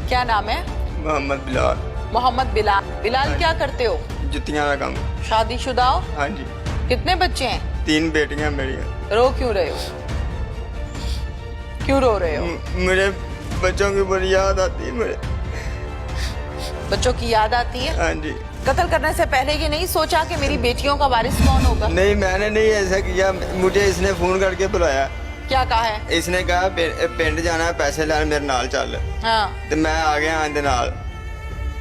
क्या नाम है? मोहम्मद बिलाल। मोहम्मद बिलाल। बिलाल क्या करते हो? जुतियां का काम। शादीशुदा हो? हाँ जी। कितने बच्चे हैं? 3 बेटियां मेरी। रो क्यों रहे हो? क्यों रो रहे हो? मेरे बच्चों की बड़ी याद आती है मेरे। बच्चों की याद आती है? हाँ जी। कत्ल करने से पहले ये नहीं सोचा कि मेरी बेटियों का वारिस कौन होगा? नहीं, मैंने नहीं ऐसा किया। मुझे इसने फोन करके बुलाया। क्या कहा है? इसने कहा पिंड जाना है, पैसे ਲੈਣ मेरे नाल चल। हाँ। ਤੇ ਮੈਂ ਆ ਗਿਆ ਇਹਦੇ ਨਾਲ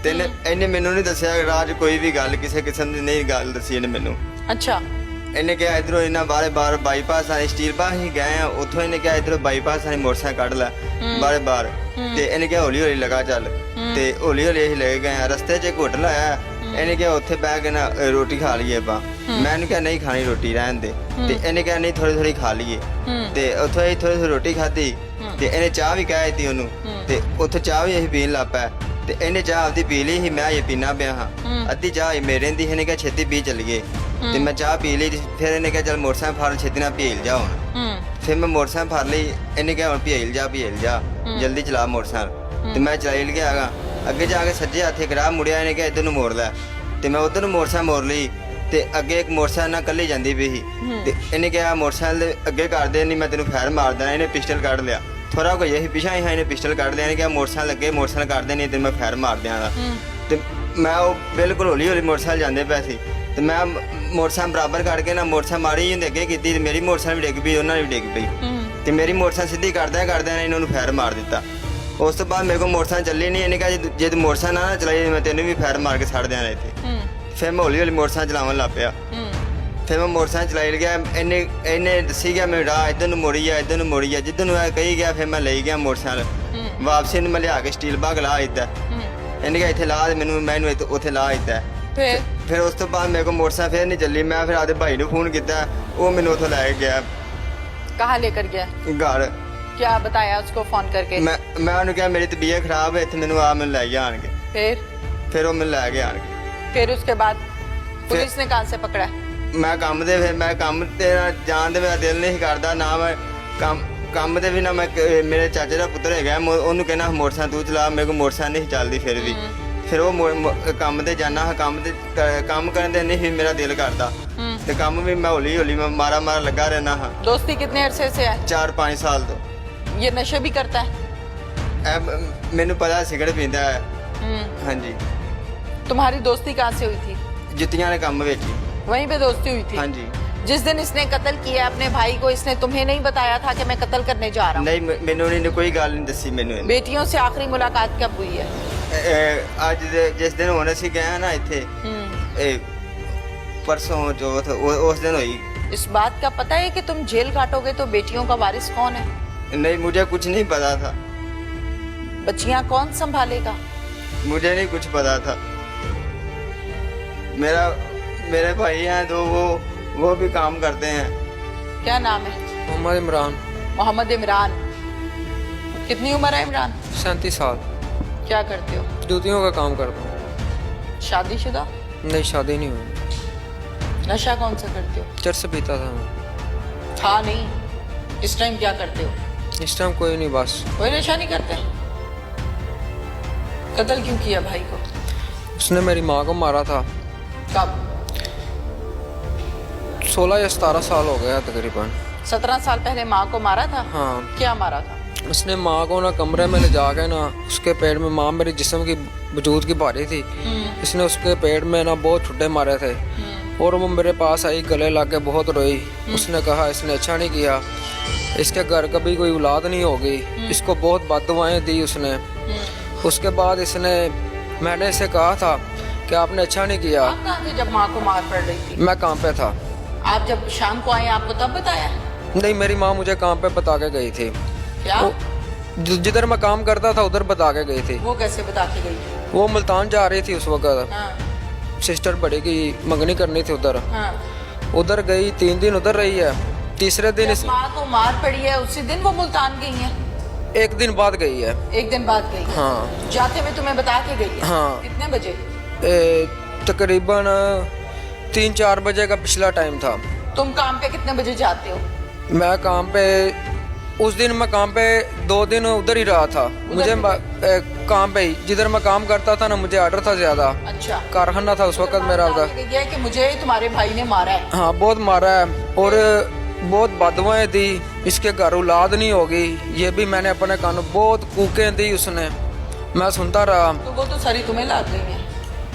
ਤੇ ਇਹਨੇ ਮੈਨੂੰ ਨਹੀਂ ਦੱਸਿਆ ਰਾਜ ਕੋਈ ਵੀ ਗੱਲ ਕਿਸੇ ਕਿਸਮ ਦੀ ਨਹੀਂ ਗੱਲ ਦੱਸੀ ਇਹਨੇ ਮੈਨੂੰ। अच्छा। ਇਹਨੇ ਕਿਹਾ ਇਧਰੋਂ ਇਹਨਾਂ ਬਾਹਰ ਬਾਈਪਾਸ ਆ ਸਟੀਲ ਬਾਹਰ ਹੀ ਗਏ ਆ ਉੱਥੋਂ ਇਹਨੇ ਕਿਹਾ ਇਧਰੋਂ ਬਾਈਪਾਸ ਆ ਮੋਟਰਸਾਈਕਲ ਕੱਢ ਲੈ ਬਾਹਰ ਤੇ ਇਹਨੇ ਕਿਹਾ ਹੌਲੀ ਹੌਲੀ ਲਗਾ ਚੱਲ ਤੇ ਹੌਲੀ ਹੌਲੀ ਅਸੀਂ ਲੈ ਗਏ ਆ ਰਸਤੇ 'ਚ ਇੱਕ ਹੋਟਲ ਆਇਆ ਇਹਨੇ ਕਿਹਾ ਉੱਥੇ ਬਹਿ ਕੇ ਨਾ ਰੋਟੀ ਖਾ ਲਈਏ ਆਪਾਂ। ਮੈਂ ਇਹਨੂੰ ਕਿਹਾ ਨਹੀਂ ਖਾਣੀ ਰੋਟੀ ਰਹਿਣ ਦੇ ਤੇ ਇਹਨੇ ਕਿਹਾ ਨਹੀਂ ਥੋੜੀ ਥੋੜੀ ਖਾ ਲਈਏ ਤੇ ਉੱਥੋਂ ਅਸੀਂ ਥੋੜੀ ਥੋੜੀ ਰੋਟੀ ਖਾਧੀ ਤੇ ਇਹਨੇ ਚਾਹ ਵੀ ਕਹਿ ਦਿੱਤੀ ਉਹਨੂੰ ਤੇ ਉੱਥੇ ਚਾਹ ਵੀ ਅਸੀਂ ਪੀਣ ਲੱਗ ਪਏ ਤੇ ਇਹਨੇ ਚਾਹ ਆਪਦੀ ਪੀ ਲਈ ਸੀ ਮੈਂ ਇਹ ਪੀਣਾ ਪਿਆ ਹਾਂ ਅੱਧੀ ਚਾਹ ਹੀ ਮੇਰੇ ਦੀ ਇਹਨੇ ਕਿਹਾ ਛੇਤੀ ਪੀ ਚੱਲੀਏ ਤੇ ਮੈਂ ਚਾਹ ਪੀ ਲਈ ਫਿਰ ਇਹਨੇ ਕਿਹਾ ਚੱਲ ਮੋਟਰਸਾਈਕਲ ਫੜ ਛੇਤੀ ਨਾਲ ਭੇਲ ਜਾ ਹੁਣ ਫਿਰ ਮੈਂ ਮੋਟਰਸਾਈਕਲ ਫੜ ਲਈ ਇਹਨੇ ਕਿਹਾ ਹੁਣ ਭੇਲ ਜਾ ਜਲਦੀ ਚਲਾ ਮੋਟਰਸਾਈਕਲ ਤੇ ਮੈਂ ਚਲਾਈ ਗਿਆ ਹੈਗਾ ਅੱਗੇ ਜਾ ਕੇ ਸੱਜੇ ਹੱਥੇ ਗਰਾਹ ਮੁੜਿਆ ਇਹਨੇ ਕਿਹਾ ਇੱਧਰ ਨੂੰ ਮੋੜ ਲੈ ਤੇ ਮੈਂ ਉੱਧਰ ਨੂੰ ਮੋਟਰਸਾਈਕਲ ਮੋੜ ਲਈ ਤੇ ਅੱਗੇ ਇੱਕ ਮੋਟਰਸਾਈਕਲ ਨਾਲ ਕੱਲੀ ਜਾਂਦੀ ਪਈ ਸੀ ਤੇ ਇਹਨੇ ਕਿਹਾ ਮੋਟਰਸਾਈਕਲ ਦੇ ਅੱਗੇ ਕਰ ਦੇ ਨਹੀਂ ਮੈਂ ਤੈਨੂੰ ਫੈਰ ਮਾਰ ਦੇਣਾ ਇਹਨੇ ਪਿਸਟਲ ਕੱਢ ਲਿਆ ਥੋੜਾ ਕੋਈ ਇਹੀ ਪਿਛਾ ਹੀ ਇਹਨੇ ਪਿਸਟਲ ਕੱਢ ਲਿਆ ਇਹਨੇ ਕਿਹਾ ਮੋਟਰਸਾਈਕਲ ਅੱਗੇ ਮੋਟਰਸਾਈਕਲ ਕੱਢ ਦੇ ਨਹੀਂ ਤੇ ਮੈਂ ਫੈਰ ਮਾਰ ਦਿਆਂਗਾ ਤੇ ਮੈਂ ਉਹ ਬਿਲਕੁਲ ਹੌਲੀ ਹੌਲੀ ਮੋਟਰਸਾਈਕਲ ਜਾਂਦੇ ਪਏ ਸੀ ਤੇ ਮੈਂ ਮੋਟਰਸਾਈਕਲ ਬਰਾਬਰ ਕੱਢ ਕੇ ਨਾ ਮੋਟਰਸਾਈਕਲ ਮਾਰੀ ਹੁੰਦੇ ਅੱਗੇ ਕੀਤੀ ਤੇ ਮੇਰੀ ਮੋਟਰਸਾਈਕਲ ਵੀ ਡਿੱਗ ਪਈ ਉਹਨਾਂ ਦੀ ਵੀ ਡਿੱਗ ਪਈ ਤੇ ਮੇਰੀ ਮੋਟਰਸਾਈਕਲ ਸਿੱਧੀ ਕਰਦਿਆਂ ਨੇ ਇਹਨਾਂ ਨੂੰ ਫੈਰ ਮਾਰ ਦਿੱਤਾ। ਉਸ ਤੋਂ ਬਾਅਦ ਮੇਰੇ ਕੋਲ ਮੋਟਰਸਾਈਕਲ ਚੱਲੀ ਨਹੀਂ ਇਹਨੇ ਕਿਹਾ ਜੇ ਤੂੰ ਮੋਟਰਸਾਈਕਲ ਨਾ ਚਲਾਈ ਮੈਂ ਤੈਨੂੰ ਵੀ ਫੈਰ ਮਾਰ ਕੇ ਛੱਡ ਦਿਆਂਗਾ ਇੱਥੇ। ਫਿਰ ਮੈਂ ਹੌਲੀ ਹੌਲੀ ਮੋਟਰਸਾਈਕਲ ਚਲਾਉਣ ਲੱਗ ਪਿਆ ਫਿਰ ਮੈਂ ਮੋਟਰਸਾਈਕਲ ਚਲਾਈ ਗਿਆ ਇਹਨੇ ਦੱਸੀ ਗਿਆ ਮੈਂ ਰਾਹ ਇੱਧਰ ਨੂੰ ਮੋੜੀ ਆ ਜਿੱਧਰ ਨੂੰ ਆ ਕਹੀ ਗਿਆ ਫਿਰ ਮੈਂ ਲਈ ਗਿਆ ਮੋਟਰਸਾਈਕਲ ਵਾਪਸੀ ਨੂੰ ਮੈਂ ਲਿਆ ਕੇ ਸਟੀਲ ਬਾਗ ਲਾ ਦਿੱਤਾ ਇਹਨੇ ਕਿਹਾ ਇੱਥੇ ਲਾ ਮੈਨੂੰ ਉੱਥੇ ਲਾ ਦਿੱਤਾ ਫਿਰ ਉਸ ਤੋਂ ਬਾਅਦ ਮੇਰੇ ਕੋਲ ਮੋਟਰਸਾਈਕਲ ਫਿਰ ਨਹੀਂ ਚੱਲੀ ਮੈਂ ਫਿਰ ਆਪਦੇ ਭਾਈ ਨੂੰ ਫੋਨ ਕੀਤਾ ਉਹ ਮੈਨੂੰ ਉੱਥੋਂ ਲੈ ਕੇ ਗਿਆ। कहाँ लेकर गया? घर। क्या बताया उसको फोन करके? मैं ਉਹਨੂੰ ਕਿਹਾ ਮੇਰੀ ਤਬੀਅਤ ਖਰਾਬ ਹੈ ਇੱਥੇ ਮੈਨੂੰ ਮੈਨੂੰ ਲੈ ਗਿਆ ਆਣ ਕੇ ਫਿਰ ਉਹ ਮੈਨੂੰ ਲੈ ਗਿਆ ਆਣ ਕੇ फिर उसके बाद पुलिस ने कहाँ से पकड़ा? ਮੈਂ ਕੰਮ ਦੇ ਫਿਰ ਮੈਂ ਕੰਮ ਤੇ ਜਾਣ ਦੇ ਮੇਰਾ ਦਿਲ ਨਹੀਂ ਕਰਦਾ ਨਾ ਮੈਂ ਕੰਮ ਦੇ ਵੀ ਨਾ ਮੈਂ ਮੇਰੇ ਚਾਚੇ ਦਾ ਪੁੱਤਰ ਹੈਗਾ ਉਹਨੂੰ ਕਹਿਣਾ ਮੋਟਰਸਾਈਕਲ ਤੂੰ ਚਲਾ ਮੇਰੇ ਕੋਲ ਮੋਟਰਸਾਈਕਲ ਨਹੀਂ ਚੱਲਦੀ ਫਿਰ ਵੀ ਫਿਰ ਉਹ ਕੰਮ ਤੇ ਜਾਣਾ ਕੰਮ ਕਰਨ ਦੇ ਨਹੀਂ ਮੇਰਾ ਦਿਲ ਕਰਦਾ ਤੇ ਕੰਮ ਵੀ ਮੈਂ ਹੌਲੀ ਹੌਲੀ ਮੈਂ ਮਾਰਾ ਲੱਗਾ ਰਹਿਣਾ ਹਾਂ। दोस्ती कितने अरसे से है? 4-5 ਸਾਲ ਤੋਂ। ये नशे भी करता है? ਮੈਨੂੰ ਪਤਾ ਸਿਗਰਟ ਪੀਂਦਾ ਹੈ। ਹਾਂਜੀ। तुम्हारी दोस्ती कहाँ से हुई थी? जुतियां ने काम ਵਿੱਚ वहीं पे दोस्ती हुई थी? हाँ जी। जिस दिन इसने कत्ल किया अपने भाई को इसने तुम्हें नहीं बताया था कि मैं कत्ल करने जा रहा हूँ? नहीं ਮੈਨੂੰ ਨਹੀਂ ਕੋਈ ਗੱਲ ਨਹੀਂ ਦੱਸੀ ਮੈਨੂੰ। बेटियों से आखिरी मुलाकात कब हुई है? ਅੱਜ ਜਿਸ ਦਿਨ ਹੁਣ ਅਸੀਂ ਗਏ ਨਾ ਇੱਥੇ परसों जो उस दिन हुई। इस बात का पता है कि तुम जेल काटोगे तो बेटियों का वारिस कौन है? नहीं मुझे कुछ नहीं पता था। बच्चियां कौन संभालेगा? मुझे नहीं कुछ पता था। मेरे भाई हैं दो वो भी काम करते हैं। क्या नाम है? मोहम्मद इमरान। मोहम्मद इमरान। कितनी उम्र है इमरान? 37 साल। क्या करते हो? जूतियों का काम करता हूँ। शादीशुदा? नहीं शादी नहीं हुई। नशा कौन सा करते हो? चर्च पीता था मैं। था नहीं इस टाइम क्या करते हो? इस टाइम कोई नहीं बस। कोई नशा नहीं करते? कत्ल क्यों किया भाई को? उसने मेरी माँ को मारा था। कब? 16 या 17 साल हो गया तकरीबन। 17 साल पहले माँ को मारा था? हाँ। क्या मारा था? उसने माँ को ना कमरे में ले जाके ना उसके पेट में माँ मेरे जिस्म की वजूद की भारी थी इसने उसके पेट में ना बहुत ठुड्डे मारे थे और वो मेरे पास आई गले ला के बहुत रोई। उसने कहा इसने अच्छा नहीं किया इसके घर कभी कोई औलाद नहीं होगी इसको बहुत बददुआएं दी उसने। उसके बाद इसने मैंने इसे कहा था कि आपने अच्छा नहीं किया। आप कहाँ थे जब माँ को मार पड़ रही थी? मैं काम पे था। आप जब शाम को आए आपको तब बताया? नहीं मेरी माँ मुझे काम पे बता के गई थी। क्या? जिधर मैं काम करता था उधर बता के गई थी। वो कैसे बता के गई थी? वो मुल्तान जा रही थी उस वक्त। हाँ। सिस्टर बड़ी की मंगनी करनी थी उधर। हाँ। उधर गई 3 दिन उधर रही है। तीसरे दिन जब माँ को मार पड़ी है उसी दिन वो मुल्तान गई है? 1 दिन बाद गई है। 1 दिन बाद गई है? हाँ। जाते में तुम्हें बता के गई है? हाँ। कितने बजे? तकरीबन 3-4 बजे का पिछला टाइम था। तुम काम पे कितने बजे जाते हो? मैं काम पे उस दिन मैं काम पे 2 दिन उधर ही रहा था। मुझे काम पे ही जिधर मैं काम करता था ना, मुझे ऑर्डर था ज्यादा। अच्छा, कारखाना था उस वक्त मेरा उधर। ये कि मुझे तुम्हारे भाई ने मारा है। हाँ, बहुत मारा है और बहुत बदवाएं दी, इसके घर औलाद नहीं होगी, ये भी मैंने अपने कानों बहुत कूकें दी उसने, मैं सुनता रहा। तो वो तो सारी तुम्हें लग गई है।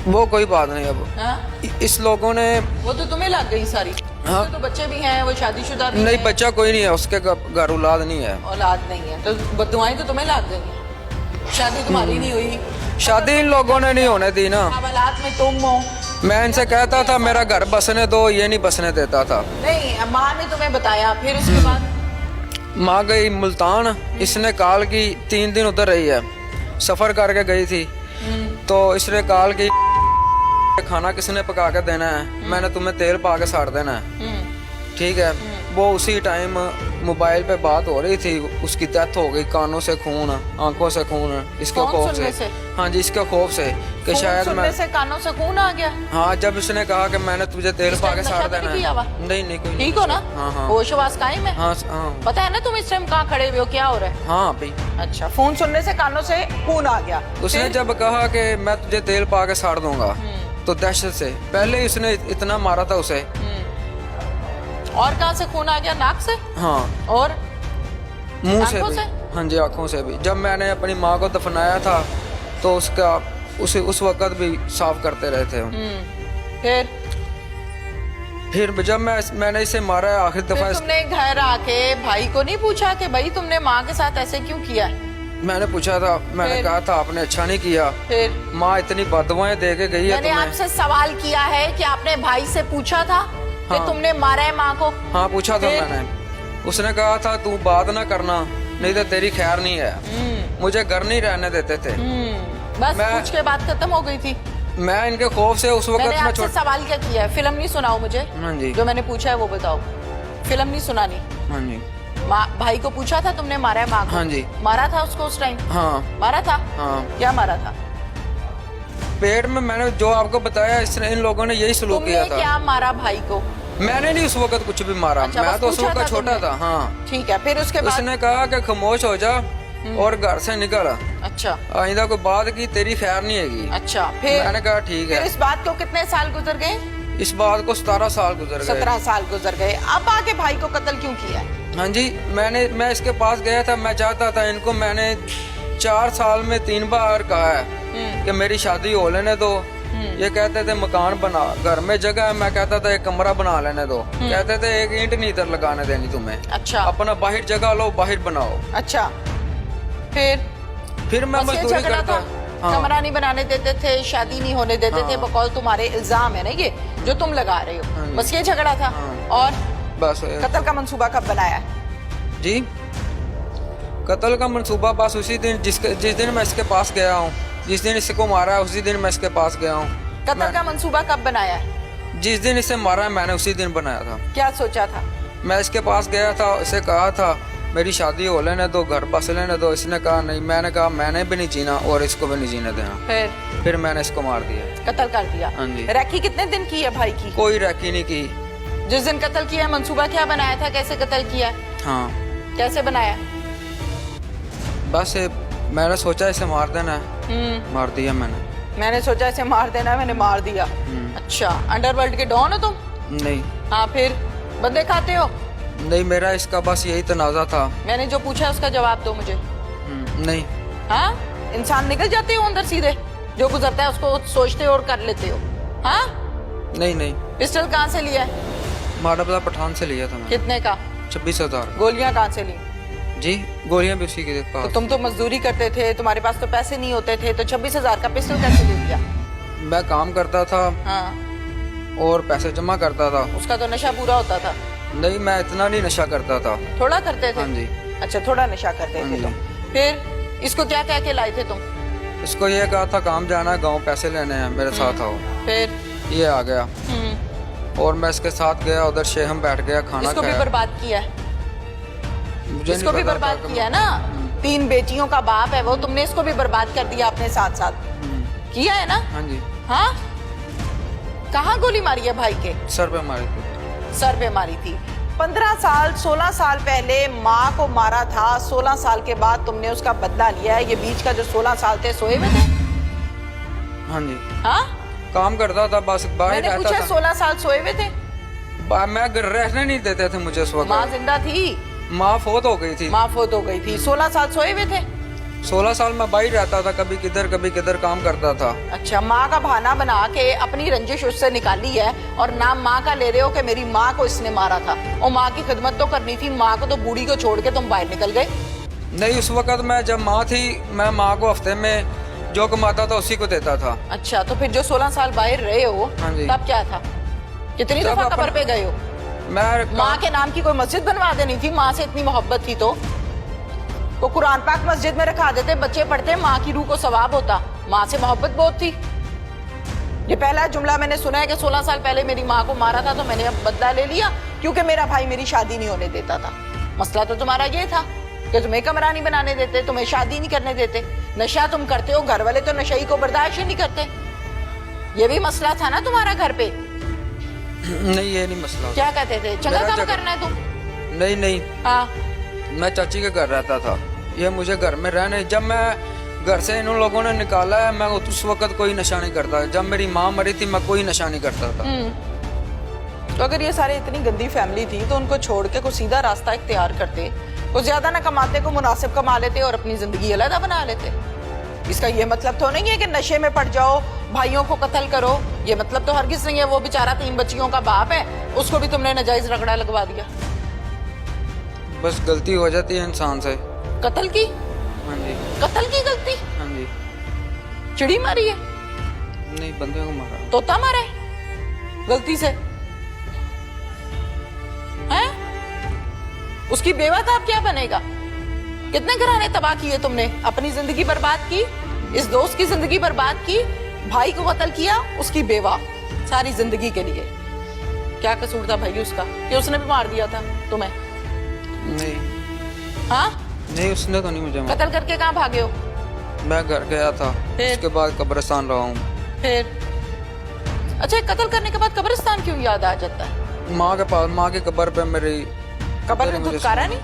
वो कोई बात नहीं। अब हाँ? इस लोगों ने वो तो तुम्हें लग गई सारी। हाँ। उसके तो बच्चे भी हैं, वो शादीशुदा भी नहीं, हैं। बच्चा कोई नहीं है उसके, घर औलाद नहीं है। औलाद नहीं है तो बदुआएं तो तुम्हें लग गई हैं। शादी तुम्हारी नहीं हुई, शादी इन लोगों ने नहीं होने दी ना। हवालात में तुम हो। मैं इनसे कहता था मेरा घर बसने दो, ये नहीं बसने देता था। नहीं, माँ ने तुम्हें बताया, फिर उसके बाद माँ गई मुल्तान, इसने कॉल की, 3 दिन उधर रही है, सफ़र करके गई थी। तो इसने कॉल की, खाना किसने पका के देना है, मैंने तुम्हें तेल पा के साड़ देना है, ठीक है। वो उसी टाइम मोबाइल पे बात हो रही थी, उसकी डेथ हो गई, कानों से खून, आंखों से खून, इसके फोन खौफ सुनने से। से? हाँ जी, इसके खौफ से कि फोन शायद सुनने मैं, से कानों से खून आ गया। हाँ, जब इसने कहा कि मैंने तुझे तेल इस पा टाइम के नशा साड़ तो देना नहीं किया हुआ? है। नहीं नहीं, कोई नहीं। ठीक हो ना? हाँ हाँ होश आवाज कायम है? हाँ हाँ पता है ना तुम इस टाइम कहाँ खड़े हुए हो, क्या हो रहा है? हाँ भाई। अच्छा, फोन सुनने से कानों से खून आ गया। उसने फिर? जब कहा कि मैं तुझे तेल पा के साड़ दूंगा, तो दहशत से पहले ही उसने इतना मारा था उसे। और कहाँ से खून आ गया? नाक से? हाँ, और मुंह से आंखों भी। से? हाँ जी, आंखों से भी। जब मैंने अपनी माँ को दफनाया था तो उसका उस वक्त भी साफ करते रहे थे हम। फिर जब मैंने इसे मारा है आखिरी दफा, फिर तुमने घर आके भाई को नहीं पूछा कि भाई तुमने माँ के साथ ऐसे क्यों किया है? मैंने पूछा था, मैंने फिर? कहा था आपने अच्छा नहीं किया, फिर माँ इतनी बदवाएं दे के गई है मैंने तुम्हें। आपसे सवाल किया है कि आपने भाई से पूछा था कि हाँ। तुमने मारा है माँ को? हाँ, पूछा था फिर? मैंने। उसने कहा था तू बात ना करना, नहीं तो तेरी खैर नहीं है। मुझे घर नहीं रहने देते थे। बस मैं- पूछ के बात खत्म हो गई थी। मैं इनके खौफ से उस वक्त मैंने मैं आपसे सवाल क्या किया है? फिल्म नहीं सुनाओ मुझे, हाँ जी, जो मैंने पूछा है वो बताओ। फिल्म नहीं सुनानी। हाँ जी, भाई को पूछा था तुमने मारा है माँ को? हाँ जी। मारा था उसको उस टाइम? हाँ मारा था? हाँ। क्या मारा था? पेट में, मैंने जो आपको बताया, इन लोगों ने यही सलूक तुमने किया था। क्या मारा भाई को? मैंने नहीं उस वक्त कुछ भी मारा। अच्छा, मैं बस तो उस पूछा वक्त था छोटा तुमने? था। हाँ, ठीक है, फिर उसके बाद? उसने कहा कि खामोश हो जा और घर से निकल, अच्छा आइंदा कोई बात की तेरी खैर नहीं हैगी। अच्छा, फिर मैंने कहा ठीक फिर है। इस बात को कितने साल गुजर गए? इस बात को 17 साल गुजर गए। 17 साल गुजर गए। अब आके भाई को कत्ल क्यों किया है? हाँ जी, मैं इसके पास गया था, मैं चाहता था इनको, मैंने 4 साल में 3 बार कहा है कि मेरी शादी हो लेने दो। ये कहते थे मकान बना, घर में जगह है, मैं कहता था एक कमरा बना लेने दो। कहते थे एक ईंट नहीं इधर लगाने देनी तुम्हें, अच्छा अपना बाहर जगह लो, बाहर बनाओ। अच्छा, फिर मैं बस ये मजदूरी झगड़ा करता। था? हाँ। कमरा नहीं बनाने देते थे, शादी नहीं होने देते थे, हाँ। बकौल तुम्हारे इल्जाम है ना ये जो तुम लगा रहे हो। हाँ जी। बस ये झगड़ा था। हाँ। और बस कत्ल का मंसूबा कब बनाया है? जी, कत्ल का मंसूबा बस उसी दिन जिस दिन मैं इसके पास गया हूँ, जिस दिन इसको मारा है उसी दिन मैं इसके पास गया हूँ। कत्ल का मंसूबा कब बनाया है? जिस दिन इसे मारा है मैंने उसी दिन बनाया था। क्या सोचा था? मैं इसके पास गया था, इसे कहा था मेरी शादी हो लेने दो, घर बस लेने दो। इसने कहा नहीं, मैंने कहा मैंने भी नहीं जीना और इसको भी नहीं जीने देना। फिर मैंने इसको मार दिया, कत्ल कर दिया। हाँ जी। रैकी कितने दिन की है भाई की? कोई रैकी नहीं की। जिस दिन कत्ल किया, मंसूबा क्या बनाया था? कैसे कत्ल किया? हाँ, कैसे बनाया? बस मैंने सोचा इसे मार देना है, मार दिया मैंने सोचा इसे मार देना, मैंने मार दिया। अच्छा, अंडरवर्ल्ड के डॉन हो तुम? नहीं हाँ, फिर बंदे खाते हो? नहीं, मेरा इसका बस यही तनाजा था। मैंने जो पूछा उसका जवाब दो मुझे। नहीं। हाँ, इंसान निकल जाते हो अंदर सीधे, जो गुजरता है उसको सोचते हो और कर लेते हो। हाँ, नहीं नहीं, पिस्टल कहाँ से लिया है? माडा पठान से लिया था मैंने। कितने का? 26,000। गोलियां कहाँ से ली? जी, गोलियां भी उसी के तो पास। तुम तो मजदूरी करते थे, तुम्हारे पास तो पैसे नहीं होते थे, तो 26,000 का पिस्टल कैसे ले लिया? मैं काम करता था हाँ, और पैसे जमा करता था। उसका तो नशा पूरा होता था। नहीं, मैं इतना नहीं नशा करता था। थोड़ा करते थे? हाँ जी। अच्छा, थोड़ा नशा करते हाँ थे जी। तुम। फिर इसको क्या कह के लाए थे तुम? इसको ये कहा था काम जाना है, गांव पैसे लेने हैं, मेरे साथ आओ। फिर ये आ गया और मैं इसके साथ गया, उधर शेहम बैठ गया, खाना इसको भी खाया। बर्बाद किया है? मुझे इसको भी नहीं पता बर्बाद था कि- किया ना? 3 बेटियों का बाप है वो, तुमने इसको भी बर्बाद कर दिया अपने साथ साथ। किया है ना? हाँ जी, हाँ, कहाँ गोली मारी है भाई के? सर पे मारी थी। सर पे मारी थी। 15 साल 16 साल पहले माँ को मारा था, 16 साल के बाद तुमने उसका बदला लिया है। ये बीच का जो 16 साल थे सोए हुए थे? हाँ जी, हाँ, काम करता था, बस बाहर मैंने रहता पूछा था। 16 साल सोए हुए थे? मैं घर रहने नहीं देते थे मुझे उस माँ वक्त। जिंदा थी? माँ फोत हो गई थी। माँ फोत हो गई थी। 16 साल सोए हुए थे? 16 साल मैं बाहर रहता था, कभी किधर काम करता था। अच्छा, माँ का बहाना बना के अपनी रंजिश उससे निकाली है और नाम माँ का ले रहे हो कि मेरी माँ को इसने मारा था। और माँ की खिदमत तो करनी थी, माँ को तो बूढ़ी को छोड़ के तुम बाहर निकल गए। नहीं, उस वक्त मैं जब माँ थी, मैं माँ को हफ्ते में जो कमाता था उसी को देता था। अच्छा, तो फिर जो 16 साल बाहर रहे हो हाँ जी। तब क्या था? कितनी तब दफा कब्र अपन- पे गए हो? मैं माँ के नाम की कोई मस्जिद बनवा देनी थी, माँ से इतनी मोहब्बत थी तो कुरान पाक मस्जिद में रखा देते, बच्चे पढ़ते, माँ की रूह को सवाब होता। माँ से मोहब्बत बहुत थी। ये पहला जुमला मैंने सुना है कि 16 साल पहले मेरी माँ को मारा था तो मैंने अब बदला ले लिया क्योंकि मेरा भाई मेरी शादी नहीं होने देता था। मसला तो तुम्हारा ये था कि तुम्हें कमरा नहीं बनाने देते, तुम्हें शादी नहीं करने देते, नशा तुम करते हो, घर वाले तो नशई को बर्दाश्त ही नहीं करते। ये भी मसला था ना तुम्हारा घर पे? नहीं, ये नहीं मसला। क्या कहते थे, चंगा मेरा काम जगह- करना है तुम? नहीं, हाँ, मैं चाची के घर रहता था। ये मुझे घर में रहने, जब मैं घर से इन लोगों ने निकाला है, मैं उस वक्त कोई नशा नहीं करता। जब मेरी माँ मरी थी, मैं कोई नशा नहीं करता था। तो अगर ये सारे इतनी गंदी फैमिली थी तो उनको छोड़ के कोई सीधा रास्ता इख्तियार करते, कुछ ज्यादा ना कमाते, को मुनासिब कमा लेते और अपनी जिंदगी अलग बना लेते। इसका ये मतलब तो नहीं है कि नशे में पड़ जाओ, भाइयों को कत्ल करो, ये मतलब तो हरगिज नहीं है। वो बेचारा 3 बच्चियों का बाप है, उसको भी तुमने नाजायज रगड़ा लगवा दिया। बस गलती हो जाती है इंसान से। कत्ल की? हाँ जी, कत्ल की गलती? हाँ जी। चिड़ी मारी है? नहीं, बंदे को मारा। तोता मारा है गलती से? हैं? उसकी बेवा था, अब क्या बनेगा? कितने घराने तबाह किए तुमने, अपनी जिंदगी बर्बाद की, इस दोस्त की जिंदगी बर्बाद की, भाई को कत्ल किया, उसकी बेवा सारी जिंदगी के लिए। क्या कसूर था भाई उसका कि उसने भी मार दिया था तुम्हें? नहीं, हाँ, नहीं, उसने तो नहीं मुझे मारा। कत्ल करके कहाँ भागे हो? मैं घर गया था, फिर? उसके बाद कब्रिस्तान रहा हूँ। फिर अच्छा, कत्ल करने के बाद कब्रिस्तान क्यों याद आ जाता है? माँ के पास, माँ की कब्र पे मेरी कब्र मेरे में मुझे धुतकारा सुना-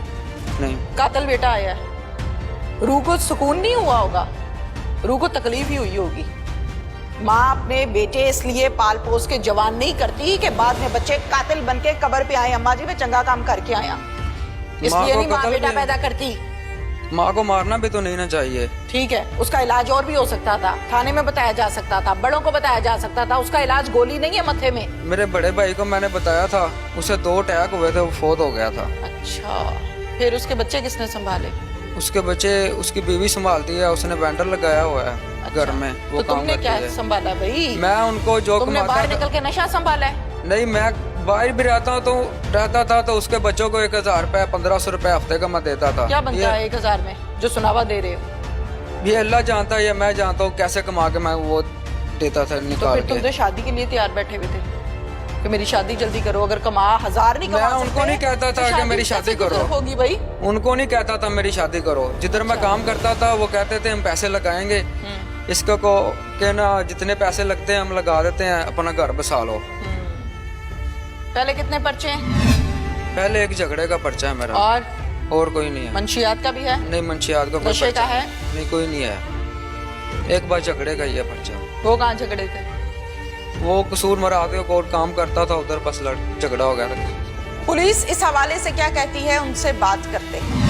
नहीं? नहीं, कातल बेटा आया है, रूह को सुकून नहीं हुआ होगा, रूह को तकलीफ ही हुई होगी। माँ अपने बेटे इसलिए पाल पोस के जवान नहीं करती कि बाद में बच्चे कातिल बन के कब्र पे आए, अम्मा जी मैं चंगा काम करके आया, इसलिए को नहीं माँ कत्ल बेटा भी- पैदा करती। माँ को मारना भी तो नहीं ना चाहिए। ठीक है, उसका इलाज और भी हो सकता था, थाने में बताया जा सकता था, बड़ों को बताया जा सकता था। उसका इलाज गोली नहीं है मत्थे में। मेरे बड़े भाई को मैंने बताया था, उसे 2 अटैक हुए थे, वो फोत हो गया था। अच्छा, फिर उसके बच्चे किसने संभाले? उसके बच्चे उसकी बीवी संभालती है, उसने वेंडर लगाया हुआ है घर में, वो तो काम तुमने करती क्या है। संभाला भाई? मैं उनको जो तुमने कमाता बाहर था, निकल के नशा संभाला है? नहीं, मैं बाहर भी रहता था तो उसके बच्चों को 1000 रुपए 1500 रुपए हफ्ते का मैं देता था। क्या बनता है 1000 में जो सुनावा दे रहे हो? ये अल्लाह जानता है या मैं जानता हूँ कैसे कमा के मैं वो देता था तो निकाल फिर तुम के। तो शादी के लिए तैयार बैठे हुए थे कि मेरी शादी जल्दी करो, अगर कमा 1000 नहीं कमा मैं उनको सकते, नहीं कहता तो था कि मेरी कैसे शादी करो। गुजर होगी भाई? उनको नहीं कहता था मेरी शादी करो। जिधर मैं काम करता था वो कहते थे हम पैसे लगाएंगे, इसको को के ना जितने पैसे लगते हैं हम लगा देते हैं, अपना घर बसा लो। पहले कितने पर्चे हैं? पहले एक झगड़े का पर्चा है मेरा, और कोई नहीं है। मंशियात का भी है? नहीं, मंशियात का कोई नशे का पर्चा है? नहीं, कोई नहीं है। एक बार झगड़े का ही है पर्चा। वो कहाँ झगड़े थे? वो कसूर मराते कोर्ट काम करता था उधर, बस झगड़ा हो गया था। पुलिस इस हवाले से क्या कहती है, उनसे बात करते हैं।